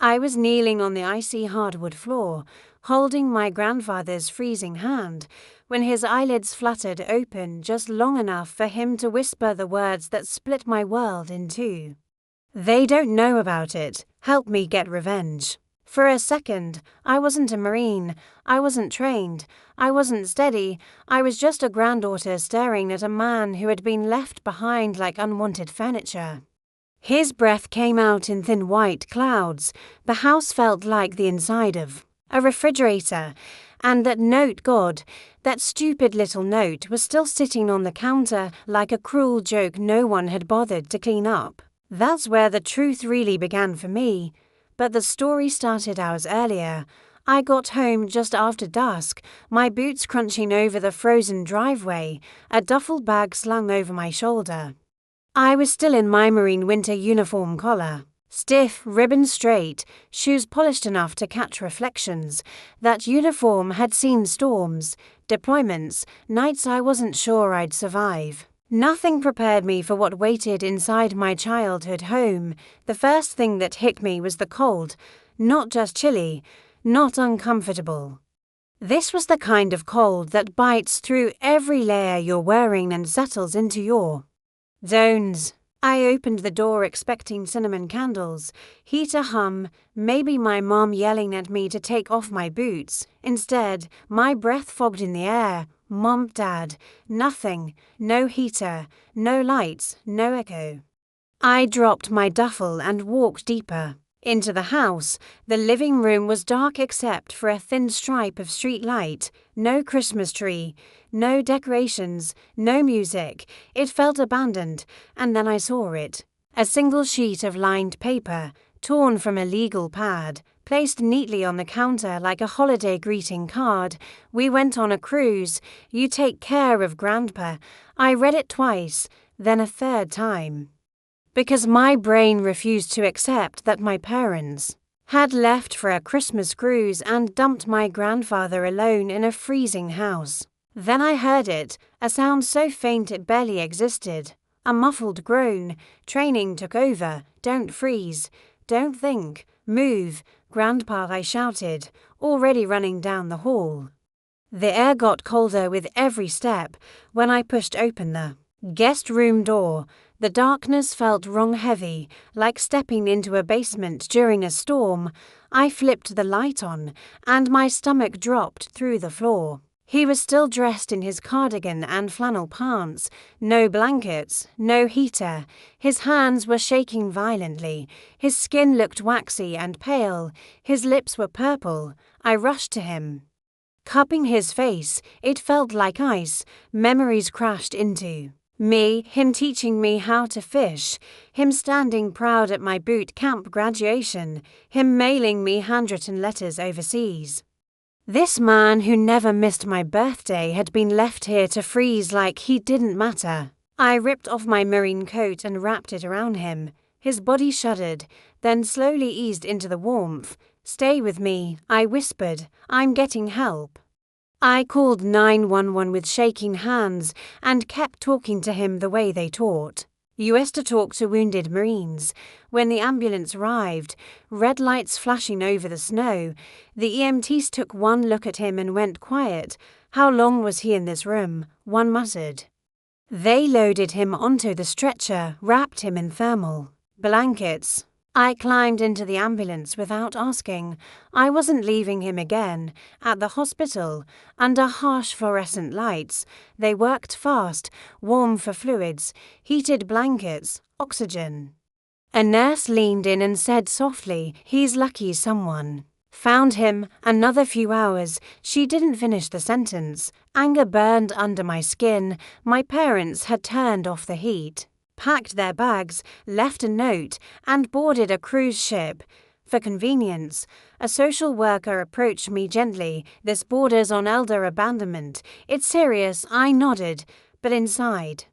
I was kneeling on the icy hardwood floor, holding my grandfather's freezing hand, when his eyelids fluttered open just long enough for him to whisper the words that split my world in two. "They don't know about it. Help me get revenge." For a second, I wasn't a Marine, I wasn't trained, I wasn't steady, I was just a granddaughter staring at a man who had been left behind like unwanted furniture. His breath came out in thin white clouds. The house felt like the inside of a refrigerator, and that note, God, that stupid little note was still sitting on the counter like a cruel joke no one had bothered to clean up. That's where the truth really began for me. But the story started hours earlier. I got home just after dusk, my boots crunching over the frozen driveway, a duffel bag slung over my shoulder. I was still in my Marine winter uniform collar, stiff, ribbon straight, shoes polished enough to catch reflections. That uniform had seen storms, deployments, nights I wasn't sure I'd survive. Nothing prepared me for what waited inside my childhood home. The first thing that hit me was the cold, not just chilly, not uncomfortable. This was the kind of cold that bites through every layer you're wearing and settles into your bones. I opened the door expecting cinnamon candles, heater hum, maybe my mom yelling at me to take off my boots. Instead, my breath fogged in the air. Mom, Dad, nothing, no heater, no lights, no echo. I dropped my duffel and walked deeper into the house. The living room was dark except for a thin stripe of street light. No Christmas tree, no decorations, no music. It felt abandoned, and then I saw it. A single sheet of lined paper, torn from a legal pad, placed neatly on the counter like a holiday greeting card. "We went on a cruise. You take care of Grandpa." I read it twice, then a third time, because my brain refused to accept that my parents had left for a Christmas cruise and dumped my grandfather alone in a freezing house. Then I heard it, a sound so faint it barely existed. A muffled groan. Training took over. "Don't freeze. Don't think. Move. Grandpa," I shouted, already running down the hall. The air got colder with every step when I pushed open the guest room door. The darkness felt wrong heavy, like stepping into a basement during a storm. I flipped the light on, and my stomach dropped through the floor. He was still dressed in his cardigan and flannel pants, no blankets, no heater. His hands were shaking violently. His skin looked waxy and pale. His lips were purple. I rushed to him, cupping his face. It felt like ice. Memories crashed into me, him teaching me how to fish, him standing proud at my boot camp graduation, him mailing me handwritten letters overseas. This man who never missed my birthday had been left here to freeze like he didn't matter. I ripped off my Marine coat and wrapped it around him. His body shuddered, then slowly eased into the warmth. "Stay with me," I whispered. "I'm getting help." I called 911 with shaking hands and kept talking to him the way they taught US to talk to wounded Marines. When the ambulance arrived, red lights flashing over the snow, the EMTs took one look at him and went quiet. "How long was he in this room?" one muttered. They loaded him onto the stretcher, wrapped him in thermal blankets. I climbed into the ambulance without asking. I wasn't leaving him again. At the hospital, under harsh fluorescent lights, they worked fast, warm for fluids, heated blankets, oxygen. A nurse leaned in and said softly, "He's lucky someone found him." Another few hours. She didn't finish the sentence. Anger burned under my skin. My parents had turned off the heat, packed their bags, left a note, and boarded a cruise ship. For convenience, a social worker approached me gently. "This borders on elder abandonment. It's serious," I nodded, but inside,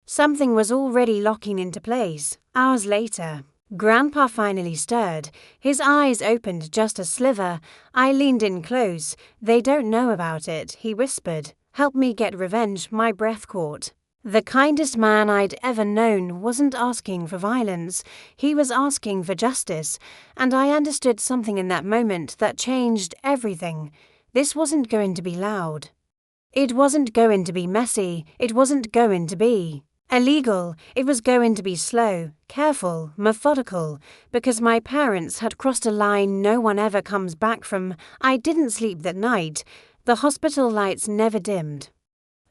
something was already locking into place. Hours later, Grandpa finally stirred. His eyes opened just a sliver. I leaned in close. "They don't know about it," he whispered. "Help me get revenge." My breath caught. The kindest man I'd ever known wasn't asking for violence, he was asking for justice, and I understood something in that moment that changed everything. This wasn't going to be loud. It wasn't going to be messy, it wasn't going to be illegal, it was going to be slow, careful, methodical, because my parents had crossed a line no one ever comes back from. I didn't sleep that night. The hospital lights never dimmed.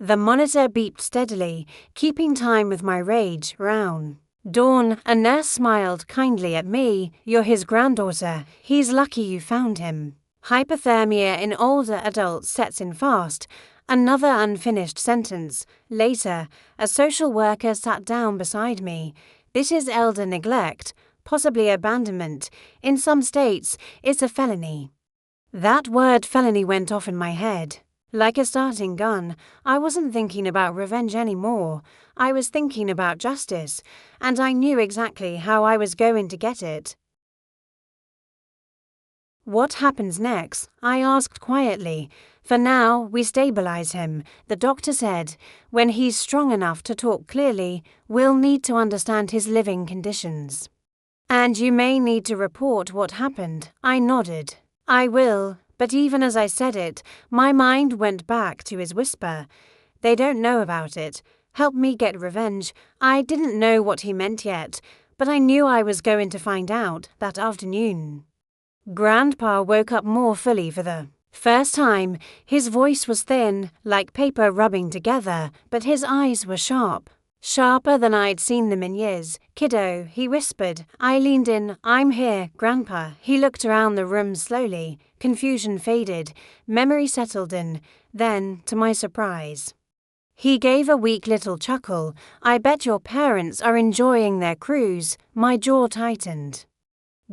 The monitor beeped steadily, keeping time with my rage. Round dawn, a nurse smiled kindly at me. You're his granddaughter. He's lucky you found him. Hypothermia in older adults sets in fast. Another unfinished sentence. Later, a social worker sat down beside me. This is elder neglect, possibly abandonment. In some states, it's a felony. That word felony went off in my head. Like a starting gun, I wasn't thinking about revenge anymore. I was thinking about justice, and I knew exactly how I was going to get it. What happens next? I asked quietly. For now, we stabilize him, the doctor said. When he's strong enough to talk clearly, we'll need to understand his living conditions. And you may need to report what happened. I nodded. I will. But even as I said it, my mind went back to his whisper. They don't know about it. Help me get revenge. I didn't know what he meant yet, but I knew I was going to find out that afternoon. Grandpa woke up more fully for the first time. His voice was thin, like paper rubbing together, but his eyes were sharp. Sharper than I'd seen them in years. Kiddo, he whispered. I leaned in. I'm here, Grandpa. He looked around the room slowly. Confusion faded. Memory settled in. Then, to my surprise, he gave a weak little chuckle. I bet your parents are enjoying their cruise. My jaw tightened.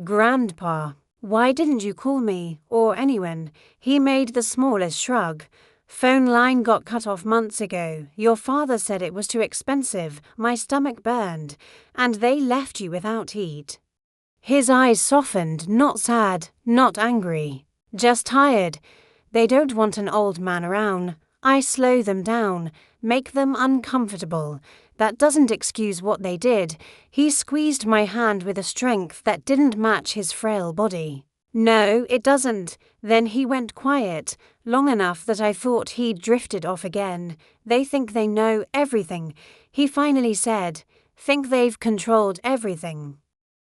Grandpa, why didn't you call me, or anyone? He made the smallest shrug. Phone line got cut off months ago. Your father said it was too expensive. My stomach burned, and they left you without heat. His eyes softened, not sad, not angry, just tired. They don't want an old man around. I slow them down, make them uncomfortable. That doesn't excuse what they did. He squeezed my hand with a strength that didn't match his frail body. No, it doesn't. Then he went quiet, long enough that I thought he'd drifted off again. They think they know everything, he finally said. Think they've controlled everything.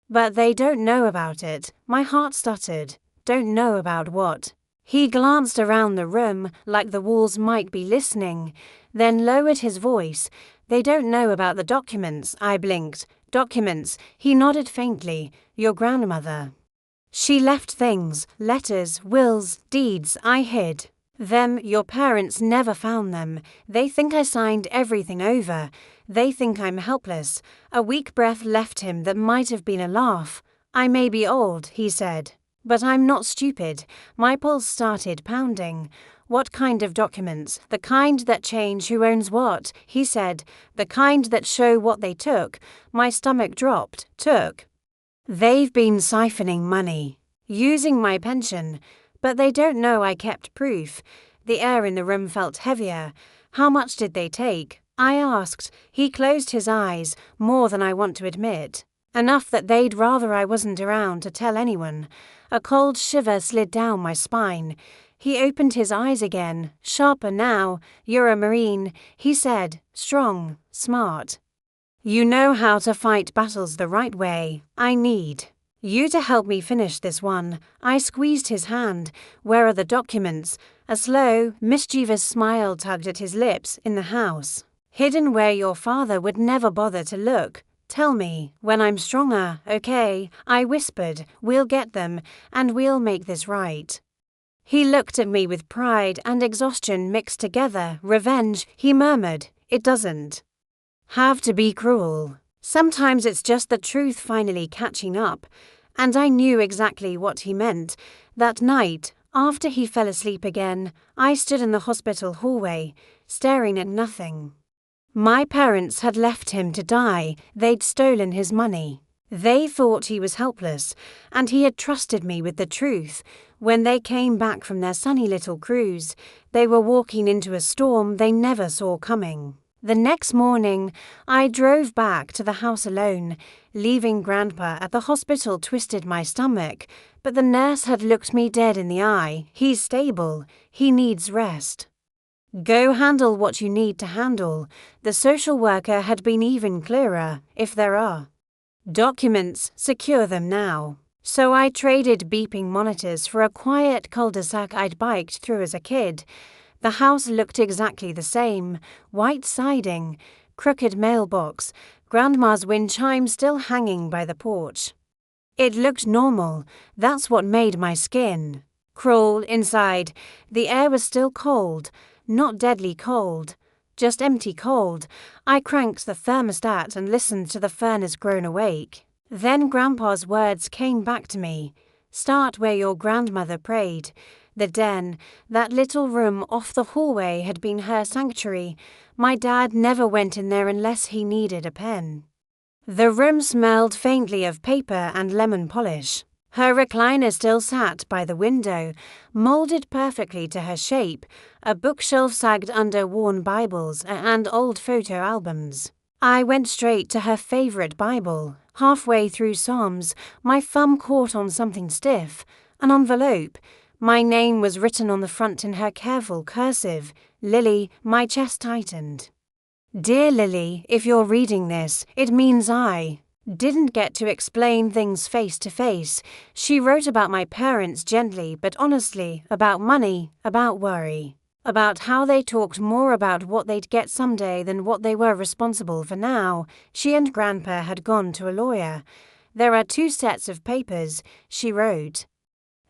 But they don't know about it. My heart stuttered. Don't know about what? He glanced around the room, like the walls might be listening, then lowered his voice. They don't know about the documents. I blinked. Documents. He nodded faintly. Your grandmother. She left things, letters, wills, deeds. I hid them. Your parents never found them. They think I signed everything over. They think I'm helpless. A weak breath left him that might have been a laugh. I may be old, he said, but I'm not stupid. My pulse started pounding. What kind of documents? The kind that change who owns what, he said. The kind that show what they took. My stomach dropped. Took. They've been siphoning money, using my pension, but they don't know I kept proof. The air in the room felt heavier. How much did they take? I asked. He closed his eyes, more than I want to admit. Enough that they'd rather I wasn't around to tell anyone. A cold shiver slid down my spine. He opened his eyes again, sharper now. You're a Marine, he said, strong, smart. You know how to fight battles the right way. I need you to help me finish this one. I squeezed his hand. Where are the documents? A slow, mischievous smile tugged at his lips. In the house. Hidden where your father would never bother to look. Tell me, when I'm stronger, okay? I whispered. We'll get them, and we'll make this right. He looked at me with pride and exhaustion mixed together. Revenge, he murmured. It doesn't have to be cruel. Sometimes it's just the truth finally catching up. And I knew exactly what he meant. That night, after he fell asleep again, I stood in the hospital hallway, staring at nothing. My parents had left him to die. They'd stolen his money. They thought he was helpless, and he had trusted me with the truth. When they came back from their sunny little cruise, they were walking into a storm they never saw coming. The next morning, I drove back to the house alone. Leaving Grandpa at the hospital twisted my stomach, but the nurse had looked me dead in the eye. He's stable. He needs rest. Go handle what you need to handle. The social worker had been even clearer, if there are documents, secure them now. So I traded beeping monitors for a quiet cul-de-sac I'd biked through as a kid. The house looked exactly the same, white siding, crooked mailbox, Grandma's wind chime still hanging by the porch. It looked normal. That's what made my skin crawl inside. The air was still cold, not deadly cold, just empty cold. I cranked the thermostat and listened to the furnace groan awake. Then Grandpa's words came back to me. Start where your grandmother prayed. The den, that little room off the hallway, had been her sanctuary. My dad never went in there unless he needed a pen. The room smelled faintly of paper and lemon polish. Her recliner still sat by the window, molded perfectly to her shape. A bookshelf sagged under worn Bibles and old photo albums. I went straight to her favorite Bible. Halfway through Psalms, my thumb caught on something stiff, an envelope. My name was written on the front in her careful cursive. Lily. My chest tightened. Dear Lily, if you're reading this, it means I didn't get to explain things face to face. She wrote about my parents gently but honestly, about money, about worry, about how they talked more about what they'd get someday than what they were responsible for now. She and Grandpa had gone to a lawyer. There are 2 sets of papers, she wrote.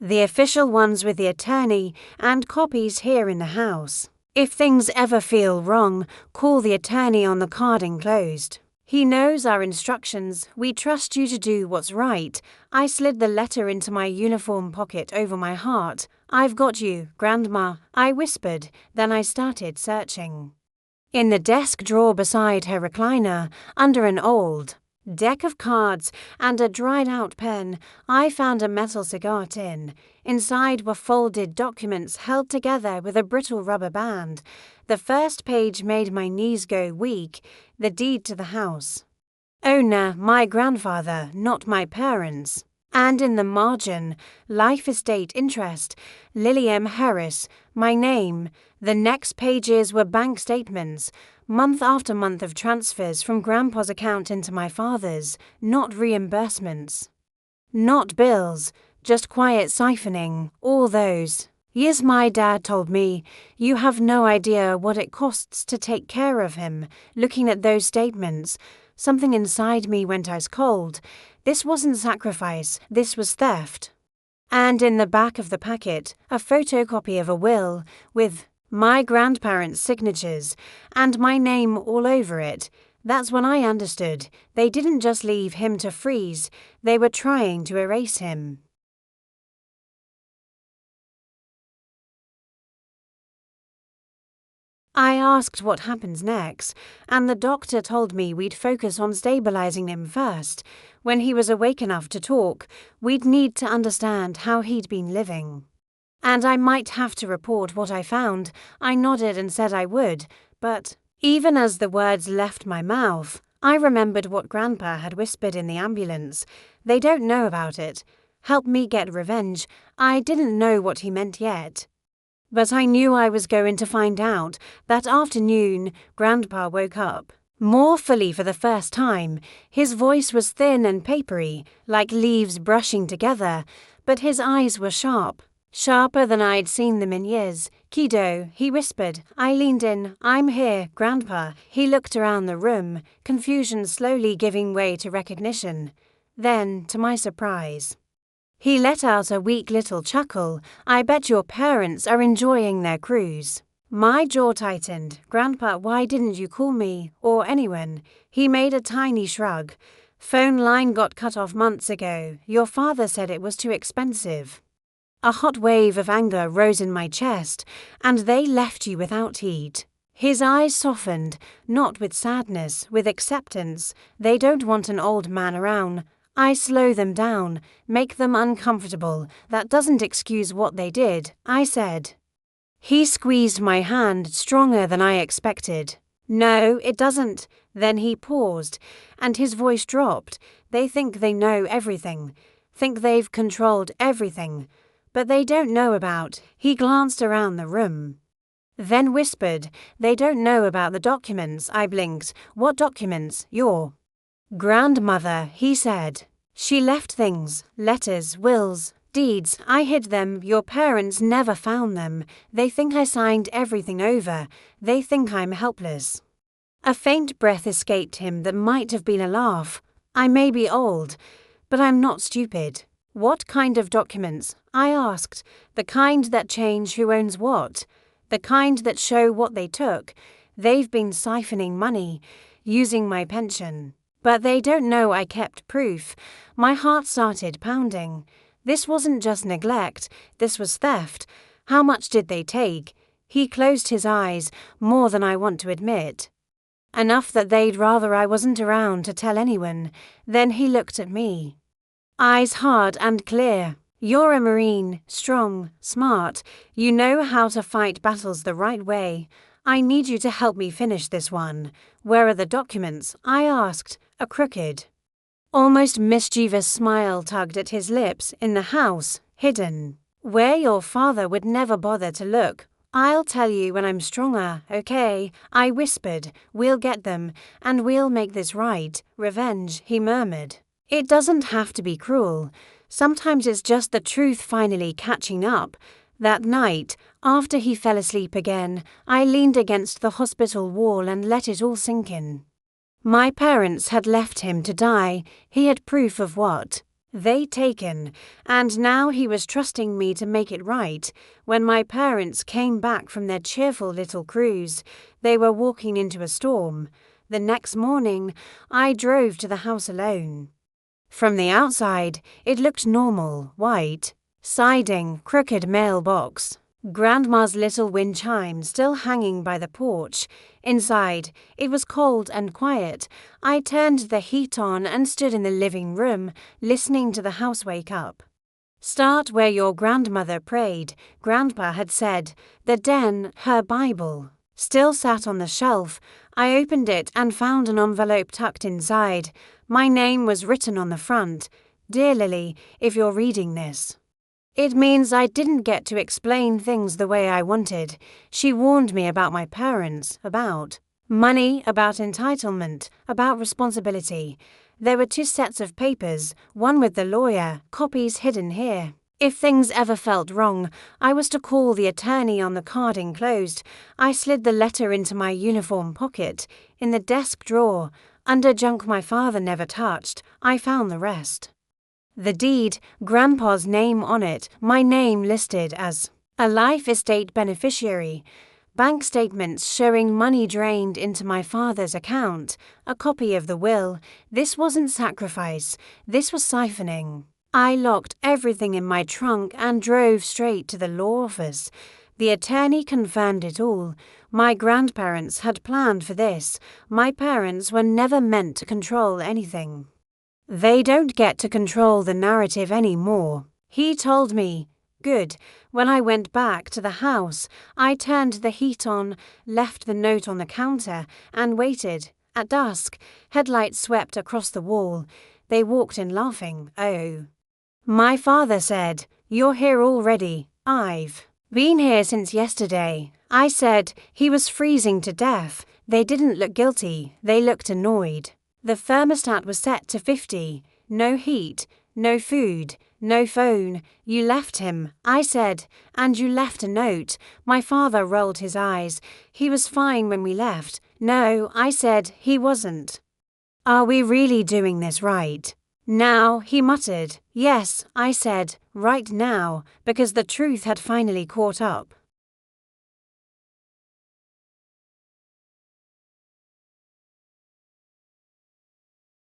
The official ones with the attorney and copies here in the house. If things ever feel wrong, call the attorney on the card enclosed. He knows our instructions. We trust you to do what's right. I slid the letter into my uniform pocket over my heart. I've got you, Grandma, I whispered. Then I started searching. In the desk drawer beside her recliner, under an old deck of cards and a dried-out pen, I found a metal cigar tin. Inside were folded documents held together with a brittle rubber band. The first page made my knees go weak. The deed to the house. Owner, my grandfather, not my parents. And in the margin, life estate interest, Lily M. Harris, my name. The next pages were bank statements, month after month of transfers from Grandpa's account into my father's, not reimbursements. Not bills, just quiet siphoning, all those. Yes, my dad told me, you have no idea what it costs to take care of him. Looking at those statements, something inside me went ice cold. This wasn't sacrifice, this was theft. And in the back of the packet, a photocopy of a will, with my grandparents' signatures, and my name all over it. That's when I understood. They didn't just leave him to freeze, they were trying to erase him. I asked what happens next, and the doctor told me we'd focus on stabilizing him first. When he was awake enough to talk, we'd need to understand how he'd been living. And I might have to report what I found. I nodded and said I would, but even as the words left my mouth, I remembered what Grandpa had whispered in the ambulance. They don't know about it. Help me get revenge. I didn't know what he meant yet. But I knew I was going to find out. That afternoon, Grandpa woke up. More fully for the first time. His voice was thin and papery, like leaves brushing together, but his eyes were sharp. Sharper than I'd seen them in years. Kido, he whispered. I leaned in. I'm here, Grandpa. He looked around the room, confusion slowly giving way to recognition. Then, to my surprise, he let out a weak little chuckle. I bet your parents are enjoying their cruise. My jaw tightened. Grandpa, why didn't you call me, or anyone? He made a tiny shrug. Phone line got cut off months ago. Your father said it was too expensive. A hot wave of anger rose in my chest, and they left you without heat. His eyes softened, not with sadness, with acceptance. They don't want an old man around. I slow them down, make them uncomfortable. That doesn't excuse what they did, I said. He squeezed my hand stronger than I expected. No, it doesn't. Then he paused, and his voice dropped. They think they know everything, think they've controlled everything, but they don't know about. He glanced around the room, then whispered, they don't know about the documents. I blinked. What documents? Your grandmother, he said. She left things, letters, wills, deeds. I hid them. Your parents never found them. They think I signed everything over. They think I'm helpless. A faint breath escaped him that might have been a laugh. I may be old, but I'm not stupid. What kind of documents? I asked. The kind that change who owns what. The kind that show what they took. They've been siphoning money, using my pension. But they don't know I kept proof. My heart started pounding. This wasn't just neglect, this was theft. How much did they take? He closed his eyes, more than I want to admit. Enough that they'd rather I wasn't around to tell anyone. Then he looked at me. Eyes hard and clear. You're a Marine, strong, smart. You know how to fight battles the right way. I need you to help me finish this one. Where are the documents? I asked, a crooked, almost mischievous smile tugged at his lips. In the house, hidden. Where your father would never bother to look. I'll tell you when I'm stronger, okay? I whispered. We'll get them, and we'll make this right. Revenge, he murmured. It doesn't have to be cruel. Sometimes it's just the truth finally catching up. That night, after he fell asleep again, I leaned against the hospital wall and let it all sink in. My parents had left him to die. He had proof of what they'd taken, and now he was trusting me to make it right. When my parents came back from their cheerful little cruise, they were walking into a storm. The next morning, I drove to the house alone. From the outside, it looked normal, white, siding, crooked mailbox. Grandma's little wind chime still hanging by the porch. Inside, it was cold and quiet. I turned the heat on and stood in the living room, listening to the house wake up. Start where your grandmother prayed, Grandpa had said. The den, her Bible, still sat on the shelf. I opened it and found an envelope tucked inside. My name was written on the front. Dear Lily, if you're reading this. It means I didn't get to explain things the way I wanted. She warned me about my parents, about money, about entitlement, about responsibility. There were 2 sets of papers, one with the lawyer, copies hidden here. If things ever felt wrong, I was to call the attorney on the card enclosed. I slid the letter into my uniform pocket. In the desk drawer, under junk my father never touched, I found the rest. The deed, Grandpa's name on it, my name listed as a life estate beneficiary, bank statements showing money drained into my father's account, a copy of the will. This wasn't sacrifice, this was siphoning. I locked everything in my trunk and drove straight to the law office. The attorney confirmed it all. My grandparents had planned for this. My parents were never meant to control anything. They don't get to control the narrative anymore, he told me. Good. When I went back to the house, I turned the heat on, left the note on the counter, and waited. At dusk, headlights swept across the wall. They walked in laughing. Oh. My father said, "You're here already." I've been here since yesterday. I said. He was freezing to death. They didn't look guilty. They looked annoyed. The thermostat was set to 50. No heat, no food, no phone. You left him, I said, and you left a note. My father rolled his eyes. He was fine when we left. No, I said, he wasn't. Are we really doing this right? Now, he muttered. Yes, I said, right now, because the truth had finally caught up.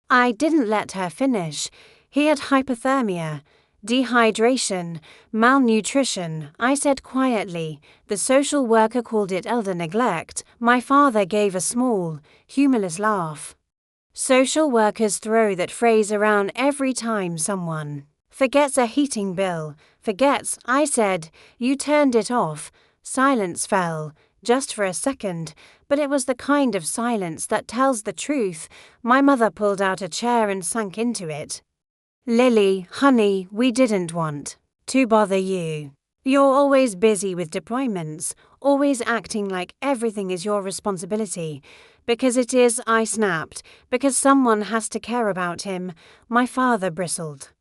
I didn't let her finish. He had hypothermia, dehydration, malnutrition. I said quietly. The social worker called it elder neglect. My father gave a small, humorless laugh. Social workers throw that phrase around every time someone forgets a heating bill. Forgets, I said. You turned it off. Silence fell. just for a second, but it was the kind of silence that tells the truth. My mother pulled out a chair and sank into it. Lily, honey, we didn't want to bother you. You're always busy with deployments, always acting like everything is your responsibility. Because it is, I snapped, because someone has to care about him. My father bristled.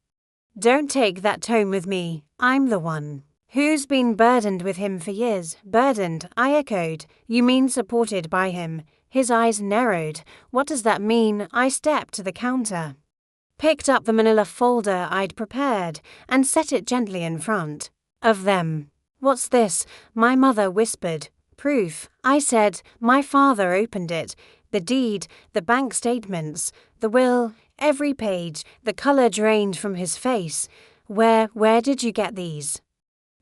Don't take that tone with me, I'm the one who's been burdened with him for years. Burdened, I echoed. You mean supported by him? His eyes narrowed. What does that mean? I stepped to the counter, picked up the manila folder I'd prepared, and set it gently in front of them. What's this? My mother whispered. Proof, I said. My father opened it. The deed, the bank statements, the will, every page. The color drained from his face. Where did you get these?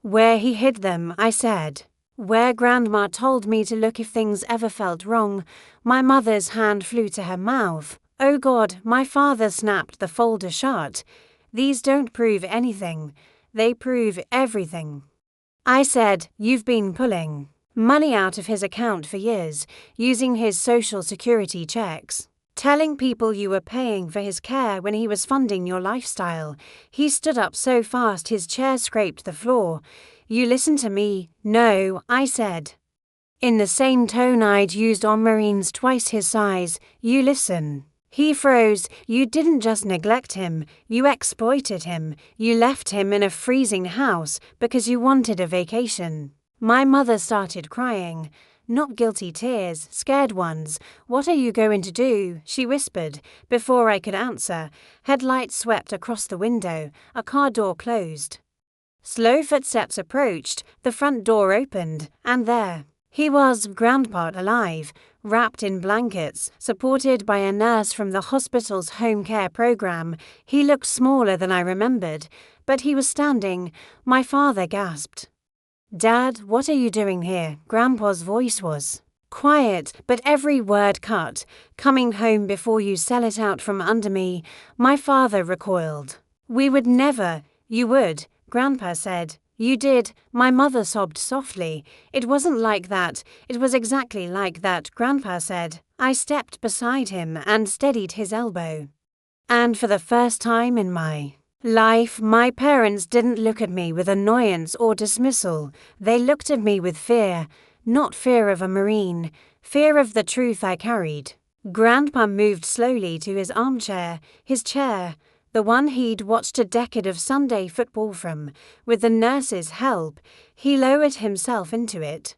Where he hid them, I said. Where Grandma told me to look if things ever felt wrong. My mother's hand flew to her mouth. Oh God, my father snapped the folder shut. These don't prove anything. They prove everything. I said, you've been pulling money out of his account for years, using his social security checks, telling people you were paying for his care when he was funding your lifestyle. He stood up so fast his chair scraped the floor. You listen to me? No, I said, in the same tone I'd used on Marines twice his size. You listen. He froze. You didn't just neglect him, you exploited him. You left him in a freezing house because you wanted a vacation. My mother started crying. Not guilty tears, scared ones. What are you going to do? She whispered. Before I could answer, headlights swept across the window. A car door closed. Slow footsteps approached. The front door opened, and there he was, Grandpa, alive, wrapped in blankets, supported by a nurse from the hospital's home care program. He looked smaller than I remembered, but he was standing. My father gasped. Dad, what are you doing here? Grandpa's voice was quiet, but every word cut. Coming home before you sell it out from under me. My father recoiled. We would never. You would, Grandpa said. You did. My mother sobbed softly. It wasn't like that. It was exactly like that, Grandpa said. I stepped beside him and steadied his elbow. And for the first time in my life, my parents didn't look at me with annoyance or dismissal. They looked at me with fear. Not fear of a Marine, fear of the truth I carried. Grandpa moved slowly to his armchair, his chair, the one he'd watched a decade of Sunday football from. With the nurse's help, he lowered himself into it,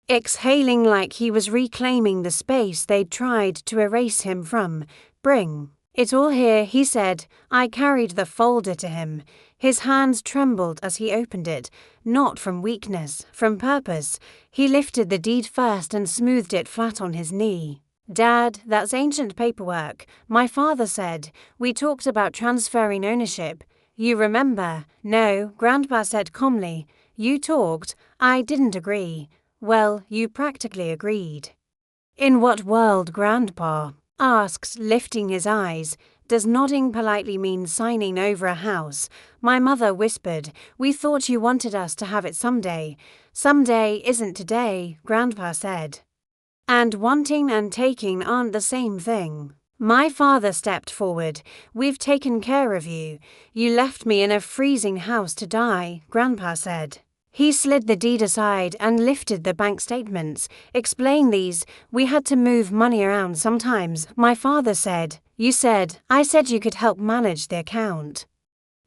exhaling like he was reclaiming the space they'd tried to erase him from. Bring it all here, he said. I carried the folder to him. His hands trembled as he opened it, not from weakness, from purpose. He lifted the deed first and smoothed it flat on his knee. Dad, that's ancient paperwork. My father said. We talked about transferring ownership. You remember? No, Grandpa said calmly. You talked. I didn't agree. Well, you practically agreed. In what world, Grandpa? Asked, lifting his eyes. Does nodding politely mean signing over a house? My mother whispered. We thought you wanted us to have it someday. Someday isn't today, Grandpa said. And wanting and taking aren't the same thing. My father stepped forward. We've taken care of you. You left me in a freezing house to die, Grandpa said. He slid the deed aside and lifted the bank statements. Explain these. We had to move money around sometimes, my father said. You said. I said you could help manage the account.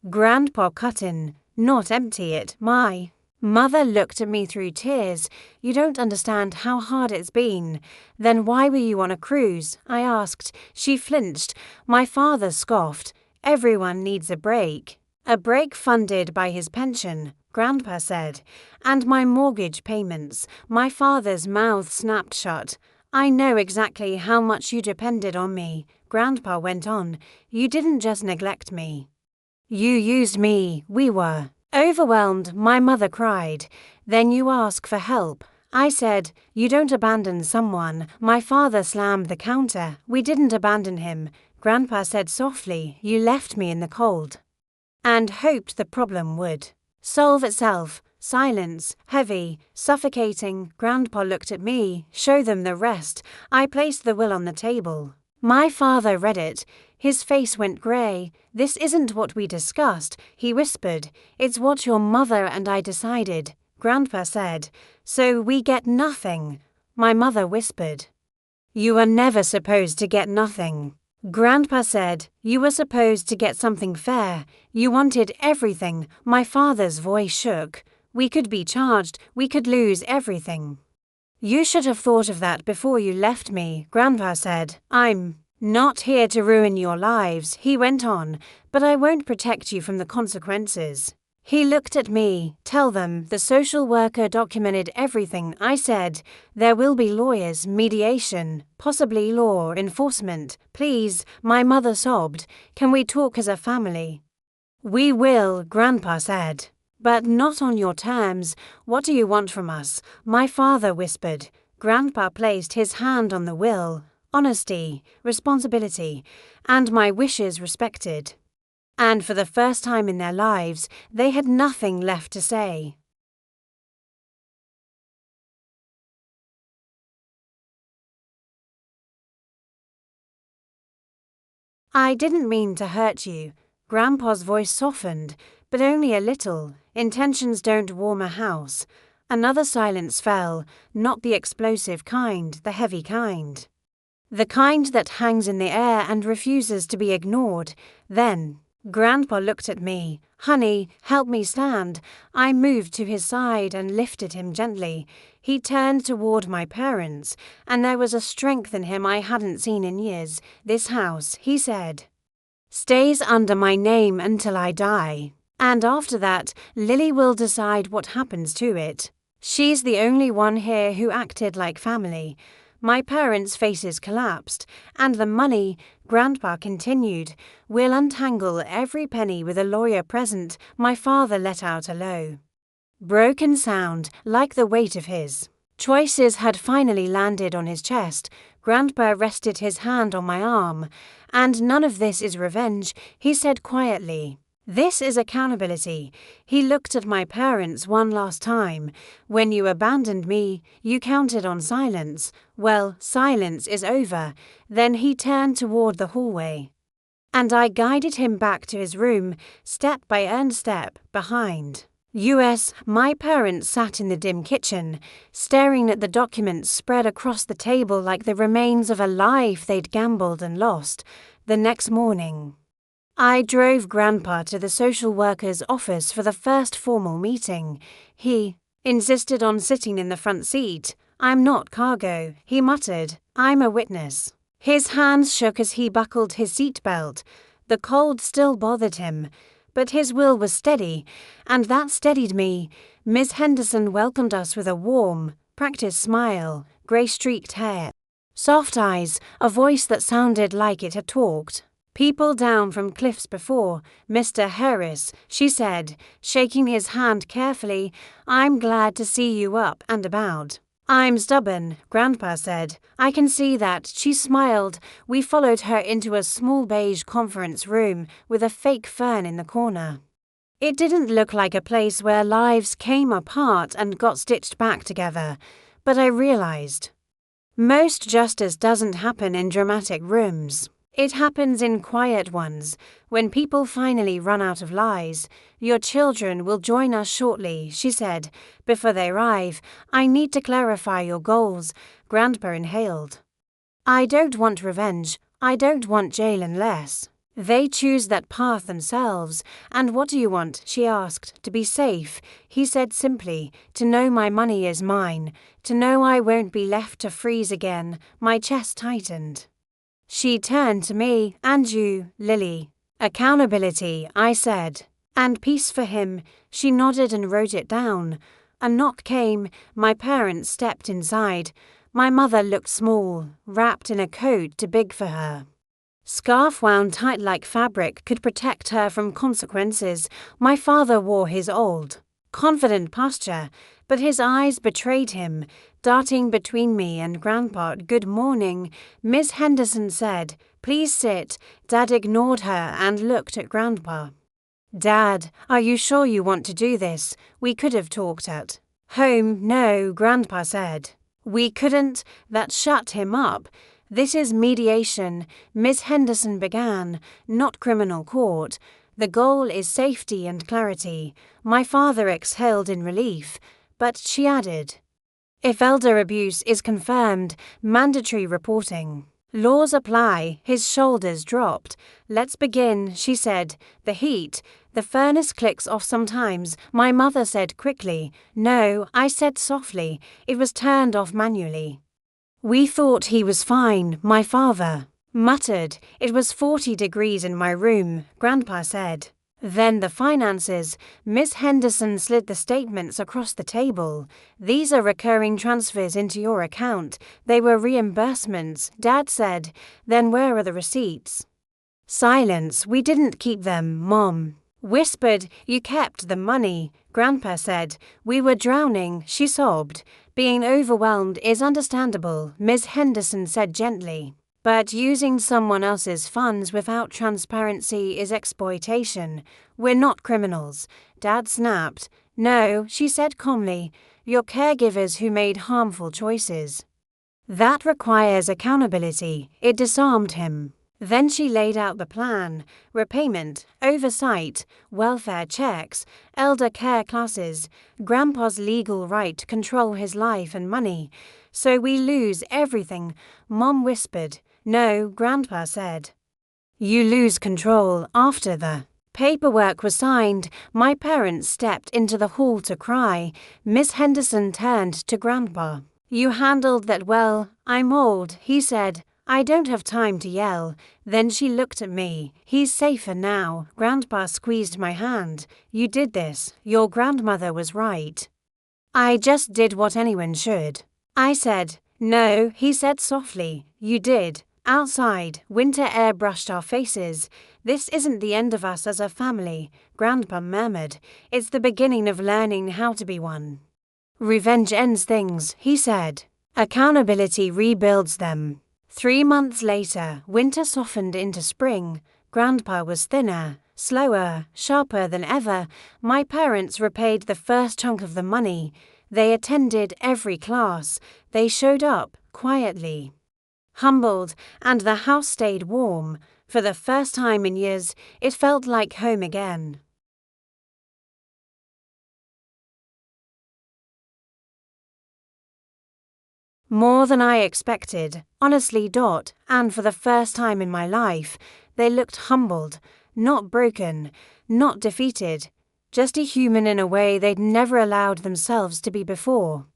Grandpa cut in. Not empty it, my mother looked at me through tears. You don't understand how hard it's been. Then why were you on a cruise? I asked. She flinched. My father scoffed. Everyone needs a break. A break funded by his pension, Grandpa said. And my mortgage payments. My father's mouth snapped shut. I know exactly how much you depended on me, Grandpa went on. You didn't just neglect me. You used me. We were overwhelmed, my mother cried. Then you ask for help. I said, you don't abandon someone. My father slammed the counter. We didn't abandon him. Grandpa said softly, you left me in the cold. And hoped the problem would solve itself. Silence, heavy, suffocating. Grandpa looked at me. Show them the rest. I placed the will on the table. My father read it. His face went grey. This isn't what we discussed, he whispered. It's what your mother and I decided. Grandpa said, so we get nothing. My mother whispered, you are never supposed to get nothing. Grandpa said, you were supposed to get something fair. You wanted everything. My father's voice shook. We could be charged. We could lose everything. You should have thought of that before you left me, Grandpa said. I'm not here to ruin your lives, he went on, but I won't protect you from the consequences. He looked at me. Tell them, the social worker documented everything. I said, there will be lawyers, mediation, possibly law enforcement. Please, my mother sobbed. Can we talk as a family? We will, Grandpa said. But not on your terms. What do you want from us? My father whispered. Grandpa placed his hand on the will. Honesty, responsibility, and my wishes respected. And for the first time in their lives, they had nothing left to say. I didn't mean to hurt you. Grandpa's voice softened, but only a little. Intentions don't warm a house. Another silence fell, not the explosive kind, the heavy kind. The kind that hangs in the air and refuses to be ignored. Then, Grandpa looked at me. Honey, help me stand. I moved to his side and lifted him gently. He turned toward my parents, and there was a strength in him I hadn't seen in years. This house, he said, stays under my name until I die. And after that, Lily will decide what happens to it. She's the only one here who acted like family. My parents' faces collapsed, and the money, Grandpa continued, will untangle every penny with a lawyer present. My father let out a low, broken sound, like the weight of his choices had finally landed on his chest. Grandpa rested his hand on my arm. And none of this is revenge, he said quietly. This is accountability. He looked at my parents one last time. When you abandoned me, you counted on silence. Well, silence is over. Then he turned toward the hallway. And I guided him back to his room, step by step, behind. My parents sat in the dim kitchen, staring at the documents spread across the table like the remains of a life they'd gambled and lost. The next morning, I drove Grandpa to the social worker's office for the first formal meeting. He insisted on sitting in the front seat. I'm not cargo, he muttered. I'm a witness. His hands shook as he buckled his seatbelt. The cold still bothered him, but his will was steady, and that steadied me. Miss Henderson welcomed us with a warm, practiced smile, grey-streaked hair, soft eyes, a voice that sounded like it had talked people down from cliffs before. Mr. Harris, she said, shaking his hand carefully, I'm glad to see you up and about. I'm stubborn, Grandpa said. I can see that. She smiled. We followed her into a small beige conference room with a fake fern in the corner. It didn't look like a place where lives came apart and got stitched back together, but I realized most justice doesn't happen in dramatic rooms. It happens in quiet ones, when people finally run out of lies. Your children will join us shortly, she said. Before they arrive, I need to clarify your goals. Grandpa inhaled. I don't want revenge. I don't want jail unless they choose that path themselves. And what do you want? She asked. To be safe, he said simply. To know my money is mine. To know I won't be left to freeze again. My chest tightened. She turned to me. And you, Lily. Accountability, I said. And peace for him. She nodded and wrote it down. A knock came. My parents stepped inside. My mother looked small, wrapped in a coat too big for her. Scarf wound tight like fabric could protect her from consequences. My father wore his old, confident posture, but his eyes betrayed him, darting between me and Grandpa. Good morning, Miss Henderson said. Please sit. Dad ignored her and looked at Grandpa. Dad, are you sure you want to do this? We could have talked at home. No, Grandpa said. We couldn't. That shut him up. This is mediation, Miss Henderson began, not criminal court. The goal is safety and clarity. My father exhaled in relief, but she added, if elder abuse is confirmed, mandatory reporting. Laws apply. His shoulders dropped. Let's begin, she said. The heat. The furnace clicks off sometimes. My mother said quickly. No, I said softly. It was turned off manually. We thought he was fine, my father muttered. It was 40 degrees in my room, Grandpa said. Then the finances. Miss Henderson slid the statements across the table. These are recurring transfers into your account. They were reimbursements, Dad said. Then where are the receipts? Silence. We didn't keep them, Mom whispered. You kept the money, Grandpa said. We were drowning, she sobbed. Being overwhelmed is understandable, Miss Henderson said gently. But using someone else's funds without transparency is exploitation. We're not criminals, Dad snapped. No, she said calmly. You're caregivers who made harmful choices. That requires accountability. It disarmed him. Then she laid out the plan: repayment, oversight, welfare checks, elder care classes, Grandpa's legal right to control his life and money. So we lose everything, Mom whispered. No, Grandpa said. You lose control after the paperwork was signed. My parents stepped into the hall to cry. Miss Henderson turned to Grandpa. You handled that well. I'm old, he said. I don't have time to yell. Then she looked at me. He's safer now. Grandpa squeezed my hand. You did this. Your grandmother was right. I just did what anyone should. I said. No, he said softly. You did. Outside, winter air brushed our faces. This isn't the end of us as a family, Grandpa murmured. It's the beginning of learning how to be one. Revenge ends things, he said. Accountability rebuilds them. 3 months later, winter softened into spring. Grandpa was thinner, slower, sharper than ever. My parents repaid the first chunk of the money. They attended every class. They showed up, quietly. Humbled, and the house stayed warm. For the first time in years, it felt like home again. More than I expected, honestly, and for the first time in my life, they looked humbled, not broken, not defeated, just a human in a way they'd never allowed themselves to be before.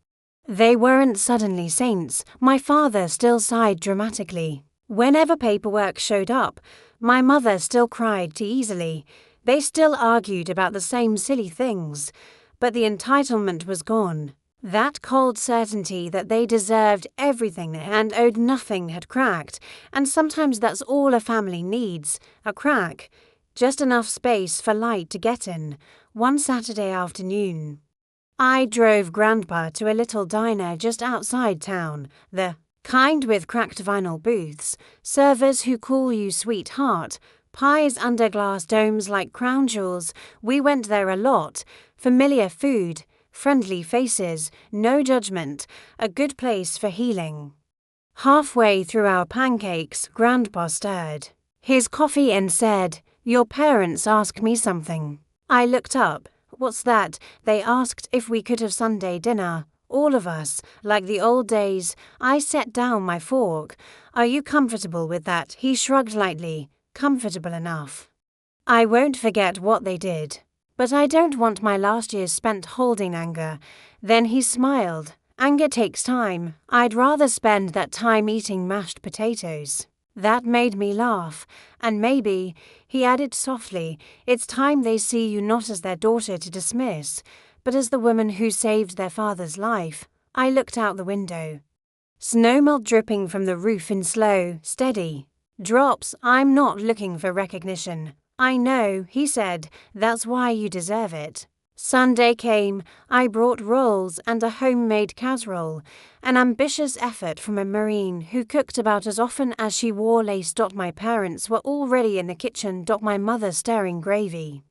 They weren't suddenly saints. My father still sighed dramatically. Whenever paperwork showed up, my mother still cried too easily. They still argued about the same silly things, but the entitlement was gone. That cold certainty that they deserved everything and owed nothing had cracked, and sometimes that's all a family needs, a crack, just enough space for light to get in. One Saturday afternoon, I drove Grandpa to a little diner just outside town, the kind with cracked vinyl booths, servers who call you sweetheart, pies under glass domes like crown jewels. We went there a lot. Familiar food, friendly faces, no judgment, a good place for healing. Halfway through our pancakes, Grandpa stirred his coffee and said, Your parents asked me something. I looked up. What's that? They asked if we could have Sunday dinner. All of us, like the old days. I set down my fork. Are you comfortable with that? He shrugged lightly. Comfortable enough. I won't forget what they did. But I don't want my last years spent holding anger. Then he smiled. Anger takes time. I'd rather spend that time eating mashed potatoes. That made me laugh. And maybe, he added softly, it's time they see you not as their daughter to dismiss, but as the woman who saved their father's life. I looked out the window. Snowmelt dripping from the roof in slow, steady drops. I'm not looking for recognition. I know, he said, that's why you deserve it. Sunday came. I brought rolls and a homemade casserole, an ambitious effort from a Marine who cooked about as often as she wore lace. My parents were already in the kitchen. My mother stirring gravy.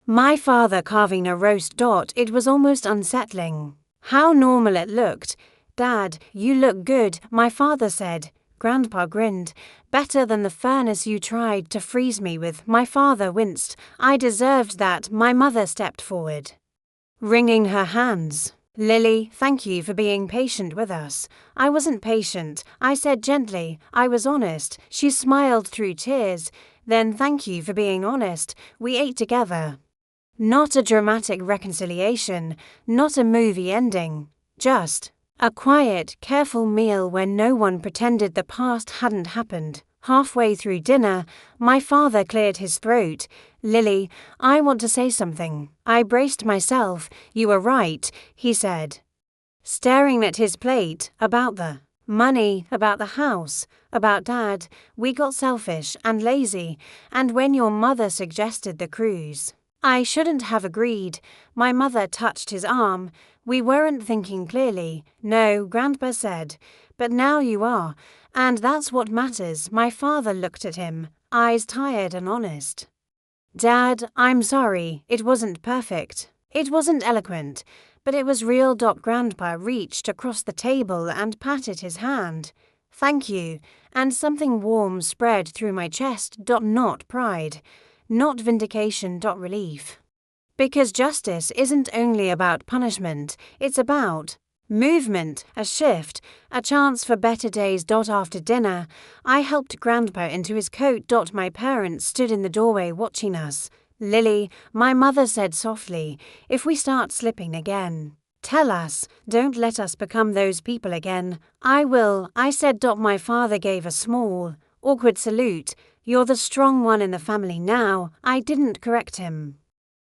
My father carving a roast. It was almost unsettling. How normal it looked. Dad, you look good, my father said. Grandpa grinned. Better than the furnace you tried to freeze me with. My father winced. I deserved that. My mother stepped forward, wringing her hands. Lily, thank you for being patient with us. I wasn't patient, I said gently. I was honest. She smiled through tears. Then thank you for being honest. We ate together. Not a dramatic reconciliation, not a movie ending. Just a quiet, careful meal where no one pretended the past hadn't happened. Halfway through dinner, my father cleared his throat. Lily, I want to say something. I braced myself. You were right, he said, staring at his plate. About the money, about the house, about Dad. We got selfish and lazy, and when your mother suggested the cruise, I shouldn't have agreed. My mother touched his arm. We weren't thinking clearly. No, Grandpa said. But now you are, and that's what matters. My father looked at him, eyes tired and honest. Dad, I'm sorry. It wasn't perfect. It wasn't eloquent, but it was real. Grandpa reached across the table and patted his hand. Thank you, and something warm spread through my chest. Not pride. Not vindication. Relief. Because justice isn't only about punishment, it's about movement, a shift, a chance for better days. After dinner, I helped Grandpa into his coat. My parents stood in the doorway watching us. Lily, my mother said softly, if we start slipping again, tell us. Don't let us become those people again. I will, I said. My father gave a small, awkward salute. You're the strong one in the family now. I didn't correct him.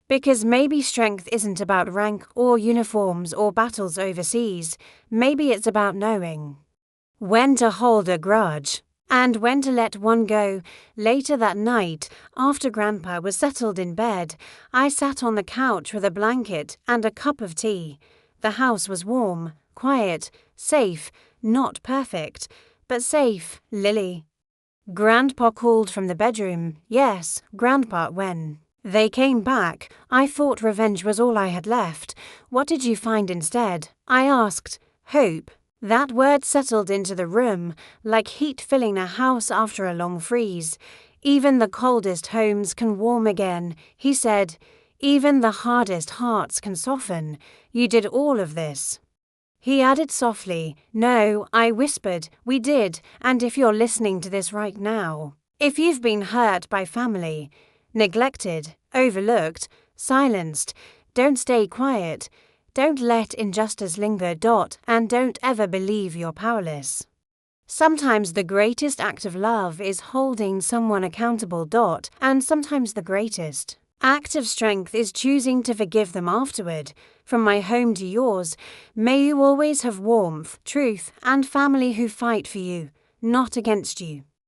Because maybe strength isn't about rank or uniforms or battles overseas. Maybe it's about knowing when to hold a grudge and when to let one go. Later that night, after Grandpa was settled in bed, I sat on the couch with a blanket and a cup of tea. The house was warm, quiet, safe, not perfect, but safe. Lily. Grandpa called from the bedroom. Yes, Grandpa. When they came back, I thought revenge was all I had left. What did you find instead? I asked. Hope. That word settled into the room, like heat filling a house after a long freeze. Even the coldest homes can warm again, he said. Even the hardest hearts can soften. You did all of this. He added softly. No, I whispered. We did, and if you're listening to this right now, if you've been hurt by family, neglected, overlooked, silenced, don't stay quiet. Don't let injustice linger. And don't ever believe you're powerless. Sometimes the greatest act of love is holding someone accountable. And sometimes the greatest act of strength is choosing to forgive them afterward. From my home to yours, may you always have warmth, truth, and family who fight for you, not against you.